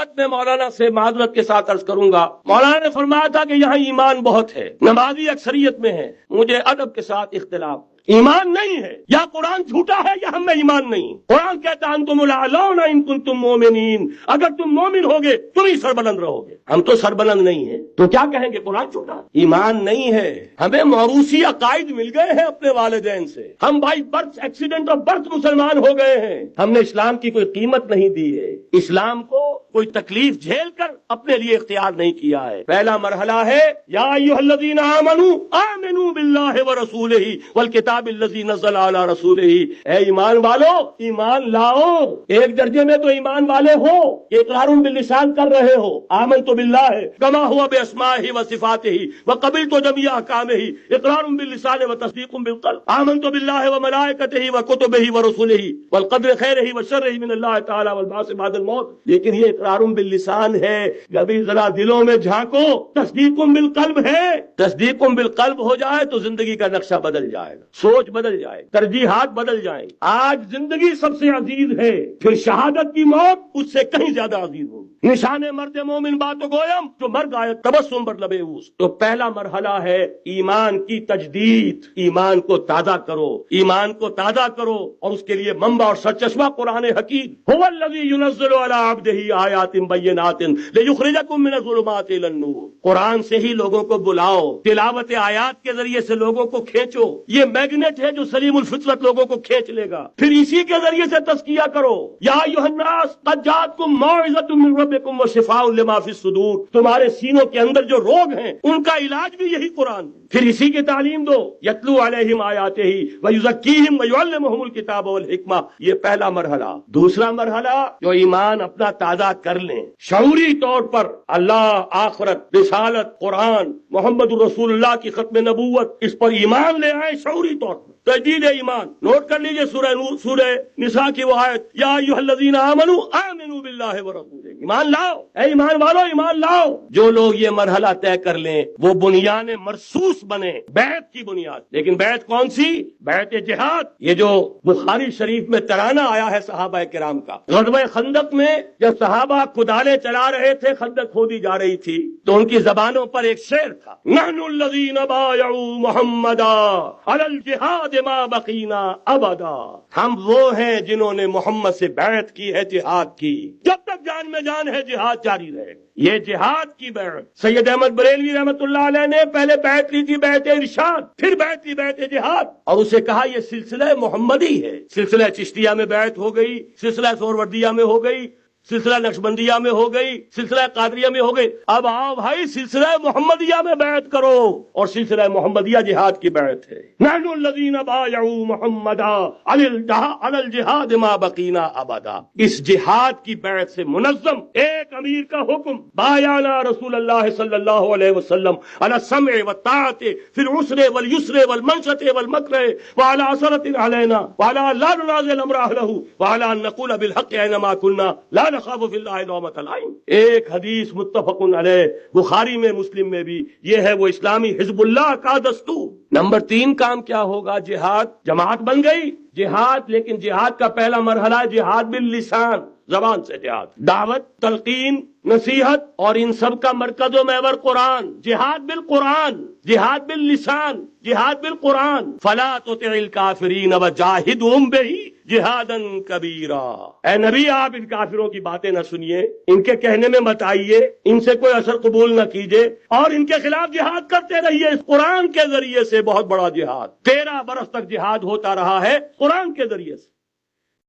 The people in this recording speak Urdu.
وقت میں مولانا سے معذرت کے ساتھ عرض کروں گا، مولانا نے فرمایا تھا کہ یہاں ایمان بہت ہے، نمازی اکثریت میں ہے، مجھے ادب کے ساتھ اختلاف، ایمان نہیں ہے، یا قرآن جھوٹا ہے یا ہم میں ایمان نہیں۔ قرآن کہتا ہے انتم الاعلون ان کنتم مومنین، اگر تم مومن ہوگے تم ہی سربلند رہو گے، ہم تو سربلند نہیں ہیں تو کیا کہیں گے قرآن جھوٹا؟ ایمان نہیں ہے، ہمیں موروثی عقائد مل گئے ہیں اپنے والدین سے، ہم by birth accident of birth مسلمان ہو گئے ہیں، ہم نے اسلام کی کوئی قیمت نہیں دی ہے، اسلام کو کوئی تکلیف جھیل کر اپنے لیے اختیار نہیں کیا ہے۔ پہلا مرحلہ ہے یا ایھا الذین آمنوا آمنوا باللہ ورسولہ والکتاب الذی نزل علی رسولہ، اے ایمان والو ایمان لاؤ۔ ایک درجے میں تو ایمان والے ہو کہ اقرار باللسان کر رہے ہو، آمنت باللہ کما ہوا باسمائہ وصفاتہ وقبلت جمیع احکامہ، اقرار باللسان وتصدیق بالقلب، آمنت باللہ وملائکتہ وکتبہ ورسلہ والقدر خیرہ وشرہ من اللہ تعالی والبعث بعد الموت۔ لیکن یہ اقرار باللسان ہے، کبھی ذرا دلوں میں جھانکو، تصدیق بالقلب ہے، تصدیق بالقلب ہو جائے تو زندگی کا نقشہ بدل جائے گا، سوچ بدل جائے، ترجیحات بدل جائیں۔ آج زندگی سب سے عزیز ہے، پھر شہادت کی موت اس سے کہیں زیادہ عزیز ہوگی۔ نشان مرد مومن بات گویم جو مر گائے تبسم بر لبے اوس۔ تو پہلا مرحلہ ہے ایمان کی تجدید، ایمان کو تازہ کرو، ایمان کو تازہ کرو، اور اس کے لیے منبع اور سرچشمہ قرآن حکیم، هو الذی ينزل على عبده آیات بینات لیخرجکم من الظلمات الى النور۔ قرآن سے ہی لوگوں کو بلاؤ، تلاوت آیات کے ذریعے سے لوگوں کو کھینچو، یہ میگنیٹ ہے جو سلیم الفطرت لوگوں کو کھینچ لے گا، پھر اسی کے ذریعے سے تزکیہ کرو۔ یا ایھا الناس قد جاءتکم موعظۃ من ربکم وشفاء لما فی الصدور، تمہارے سینوں کے اندر جو روگ ہیں ان کا علاج بھی یہی قرآن ہے، پھر اسی کی تعلیم دو۔ یتلو علیہم آیاتہ ویزکیہم ویعلمہم الکتاب والحکمہ، یہ پہلا مرحلہ۔ دوسرا مرحلہ جو ایمان اپنا تازہ کر لیں شعوری طور پر، اللہ، آخرت، رسالت، قرآن، محمد رسول اللہ کی ختم نبوت، اس پر ایمان لے آئے شعوری طور پر، تجدید ایمان۔ نوٹ کر لیجئے سورہ نساء کی وہ آیت، یا ایھا الذین آمنوا آمنوا باللہ ورسولہ، ایمان لاؤ، اے ایمان والو ایمان لاؤ۔ جو لوگ یہ مرحلہ طے کر لیں وہ بنیان مرصوص بنے، بیعت کی بنیاد۔ لیکن بیعت کون سی؟ بیعت جہاد۔ یہ جو بخاری شریف میں ترانہ آیا ہے صحابہ کرام کا، غزوہ خندق میں جب صحابہ کدالیں چلا رہے تھے، خندق کھودی جا رہی تھی، تو ان کی زبانوں پر ایک شعر تھا، نحن الذین بایعوا محمدا علی الجہاد ما بقینا ابدا، ہم وہ ہیں جنہوں نے محمد سے بیعت کی ہے جہاد کی، جب تک جان میں جان ہے جہاد جاری رہے گا۔ یہ جہاد کی بیعت، سید احمد بریلوی رحمۃ اللہ علیہ نے پہلے بیعت لی تھی بیعت ارشاد، پھر بیعت لی بیعت جہاد، اور اسے کہا یہ سلسلہ محمدی ہے۔ سلسلہ چشتیہ میں بیعت ہو گئی، سلسلہ سہروردیہ میں ہو گئی، سلسلہ نقشبندیہ میں ہو گئی، سلسلہ قادریہ میں ہو گئی، اب آؤ بھائی سلسلہ محمدیہ میں بیعت کرو، اور سلسلہ محمدیہ جہاد کی بیعت ہے۔ نحن الذین بایعوا محمدا علی الجہاد ما بقینا ابدا، اس جہاد کی بیعت سے منظم ایک امیر کا حکم، بایعنا رسول اللہ صلی اللہ علیہ وسلم علی السمع والطاعۃ فی العسر والیسر والمنشط والمکرہ وعلی اثرۃ علینا وعلی لا ننازع الامر اہلہ وعلی ان نقول بالحق اینما کنا لا نخاف فی اللہ لومۃ لائم۔ ایک حدیث متفق علیہ، بخاری میں، مسلم میں بھی، یہ ہے وہ اسلامی حزب اللہ کا دستور۔ نمبر 3 کام کیا ہوگا؟ جہاد، جماعت بن گئی جہاد، لیکن جہاد کا پہلا مرحلہ ہے جہاد باللسان، زبان سے جہاد، دعوت، تلقین، نصیحت، اور ان سب کا مرکز و محور قرآن۔ جہاد بالقرآن، جہاد باللسان، جہاد بالقرآن۔ فلا تطع الکافرین وجاہدہم بہ جہادا کبیرا، اے نبی آپ ان کافروں کی باتیں نہ سنیے، ان کے کہنے میں مت آئیے، ان سے کوئی اثر قبول نہ کیجیے، اور ان کے خلاف جہاد کرتے رہیے اس قرآن کے ذریعے سے۔ بہت بڑا جہاد، 13 برس تک جہاد ہوتا رہا ہے قرآن کے ذریعے سے۔